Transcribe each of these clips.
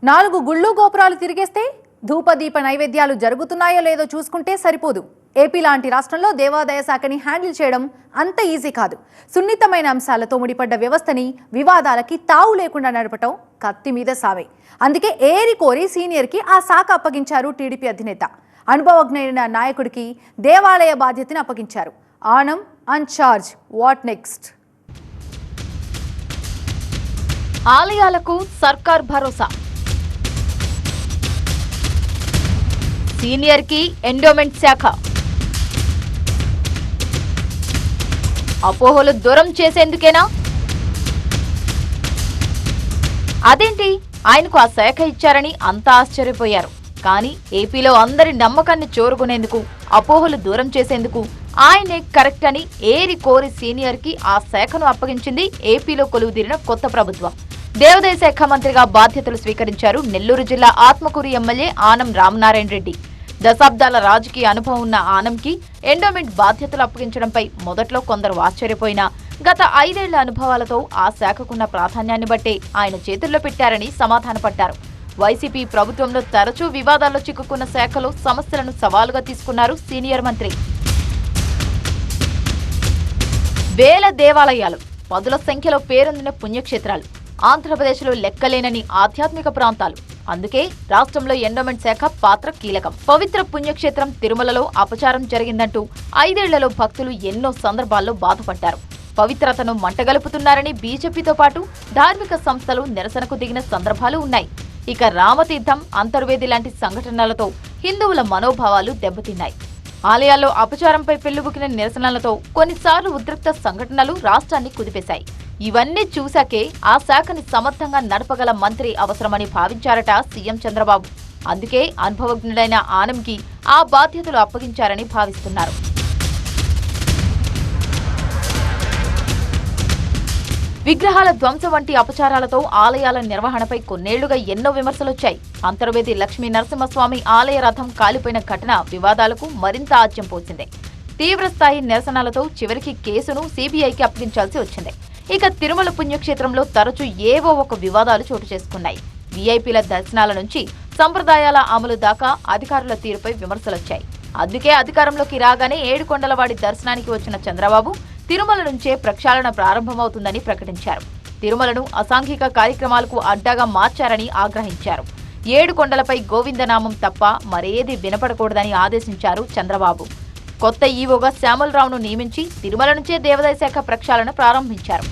4 గుళ్ళు గోపురాలు తిరిగేస్తే ధూపదీప నైవేద్యాలు జరుగుతున్నాయో లేదో చూసుకుంటే సరిపోదు. ఏపీ లాంటి రాష్ట్రంలో దేవాదాయ శాఖని హ్యాండిల్ చేయడం అంత ఈజీ కాదు. సున్నితమైన అంశాలతో ముడిపడ్డ వ్యవస్థని వివాదాలకి తావు లేకుండా నడపటం కత్తి మీద సావే. అందుకే ఏరి కోరి సీనియర్కి ఆ శాఖ అప్పగించారు టీడీపీ అధినేత. అనుభవజ్ఞైన నాయకుడికి దేవాలయ బాధ్యతని అప్పగించారు. ఆనం అన్చార్జ్. What next? ఆలయాలకు సర్కార్ భరోసా, సీనియర్ కి ఎండోమెంట్ శాఖ, అపోహలు దూరం చేసేందుకేనా? అదేంటి ఆయనకు ఆ శాఖ ఇచ్చారని అంతా ఆశ్చర్యపోయారు. కానీ ఏపీలో అందరి నమ్మకాన్ని చూరుకునేందుకు, అపోహలు దూరం చేసేందుకు ఆయనే కరెక్ట్ అని ఏరి కోరి సీనియర్ కి ఆ శాఖను అప్పగించింది ఏపీలో కొలువుదీరిన కొత్త ప్రభుత్వం. దేవాదాయ శాఖ మంత్రిగా బాధ్యతలు స్వీకరించారు నెల్లూరు జిల్లా ఆత్మకూరు ఎమ్మెల్యే ఆనం రామనారాయణ రెడ్డి. దశాబ్దాల రాజకీయ అనుభవం ఉన్న ఆనంకి ఎండోమెంట్ బాధ్యతలు అప్పగించడంపై మొదట్లో కొందరు ఆశ్చర్యపోయినా గత 5 ఏళ్ల అనుభవాలతో ఆ శాఖకున్న ప్రాధాన్యాన్ని బట్టే ఆయన చేతుల్లో పెట్టారని సమాధానపడ్డారు. వైసీపీ ప్రభుత్వంలో తరచూ వివాదాల్లో చిక్కుకున్న శాఖలో సమస్యలను సవాలుగా తీసుకున్నారు సీనియర్ మంత్రి. వేల దేవాలయాలు, పదుల సంఖ్యలో పేరొందిన పుణ్యక్షేత్రాలు, ఆంధ్రప్రదేశ్లో లెక్కలేనని ఆధ్యాత్మిక ప్రాంతాలు. అందుకే రాష్ట్రంలో ఎండోమెంట్ శాఖ పాత్ర కీలకం. పవిత్ర పుణ్యక్షేత్రం తిరుమలలో అపచారం జరిగిందంటూ 5 ఏళ్లలో భక్తులు ఎన్నో సందర్భాల్లో బాధపడ్డారు. పవిత్రతను మంటగలుపుతున్నారని బీజేపీతో పాటు ధార్మిక సంస్థలు నిరసనకు దిగిన సందర్భాలు ఉన్నాయి. ఇక రామతీర్థం, అంతర్వేది లాంటి సంఘటనలతో హిందువుల మనోభావాలు దెబ్బతిన్నాయి. ఆలయాల్లో అపచారంపై పెళ్లిబుకిన నిరసనలతో కొన్నిసార్లు ఉద్రిక్త సంఘటనలు రాష్ట్రాన్ని కుదిపేశాయి. ఇవన్నీ చూశాకే ఆ శాఖని సమర్థంగా నడపగల మంత్రి అవసరమని భావించారట సీఎం చంద్రబాబు. అందుకే అనుభవజ్ఞుడైన ఆనంకి ఆ బాధ్యతలు అప్పగించారని భావిస్తున్నారు. విగ్రహాల ధ్వంసం వంటి అపచారాలతో ఆలయాల నిర్వహణపై కొన్నేళ్లుగా ఎన్నో విమర్శలొచ్చాయి. అంతర్వేది లక్ష్మీ నరసింహస్వామి ఆలయ రథం కాలిపోయిన ఘటన వివాదాలకు మరింత ఆజ్యం పోసింది. తీవ్రస్థాయి నిరసనలతో చివరికి కేసును సీబీఐకి అప్పగించాల్సి వచ్చింది. ఇక తిరుమల పుణ్యక్షేత్రంలో తరచూ ఏవో ఒక వివాదాలు చోటు చేసుకున్నాయి. వీఐపీల దర్శనాల నుంచి సంప్రదాయాల అమలు దాకా అధికారుల తీరుపై విమర్శలొచ్చాయి. అందుకే అధికారంలోకి రాగానే ఏడుకొండలవాడి దర్శనానికి వచ్చిన చంద్రబాబు తిరుమల నుంచే ప్రక్షాళన ప్రారంభమవుతుందని ప్రకటించారు. తిరుమలను అసాంఘిక కార్యక్రమాలకు అడ్డాగా మార్చారని ఆగ్రహించారు. 7 కొండలపై గోవిందనామం తప్ప మరేది వినపడకూడదని ఆదేశించారు చంద్రబాబు. కొత్త ఈవోగా శ్యామలరావును నియమించి తిరుమల నుంచే దేవాదాయ శాఖ ప్రక్షాళన ప్రారంభించారు.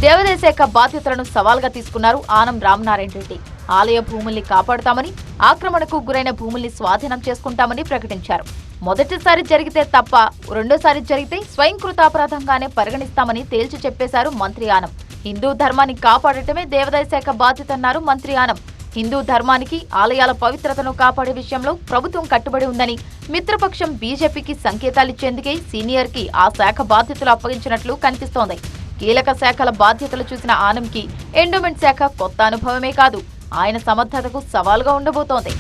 దేవాదాయ శాఖ బాధ్యతలను సవాల్గా తీసుకున్నారు ఆనం రామనారాయణ రెడ్డి. ఆలయ భూముల్ని కాపాడుతామని, ఆక్రమణకు గురైన భూముల్ని స్వాధీనం చేసుకుంటామని ప్రకటించారు. మొదటిసారి జరిగితే తప్ప, రెండోసారి జరిగితే స్వయంకృతాపరాధంగానే పరిగణిస్తామని తేల్చి చెప్పేశారు మంత్రి ఆనం. హిందూ ధర్మాన్ని కాపాడటమే దేవాదాయ శాఖ బాధ్యత అన్నారు మంత్రి ఆనం. హిందూ ధర్మానికి, ఆలయాల పవిత్రతను కాపాడే విషయంలో ప్రభుత్వం కట్టుబడి ఉందని, మిత్రపక్షం బీజేపీకి సంకేతాలిచ్చేందుకే సీనియర్ కి ఆ శాఖ బాధ్యతలు అప్పగించినట్లు కనిపిస్తోంది. కీలక శాఖల బాధ్యతలు చూసిన ఆనంకి ఎండోమెంట్ శాఖ కొత్త అనుభవమే కాదు, ఆయన సమర్థతకు సవాల్గా ఉండబోతోంది.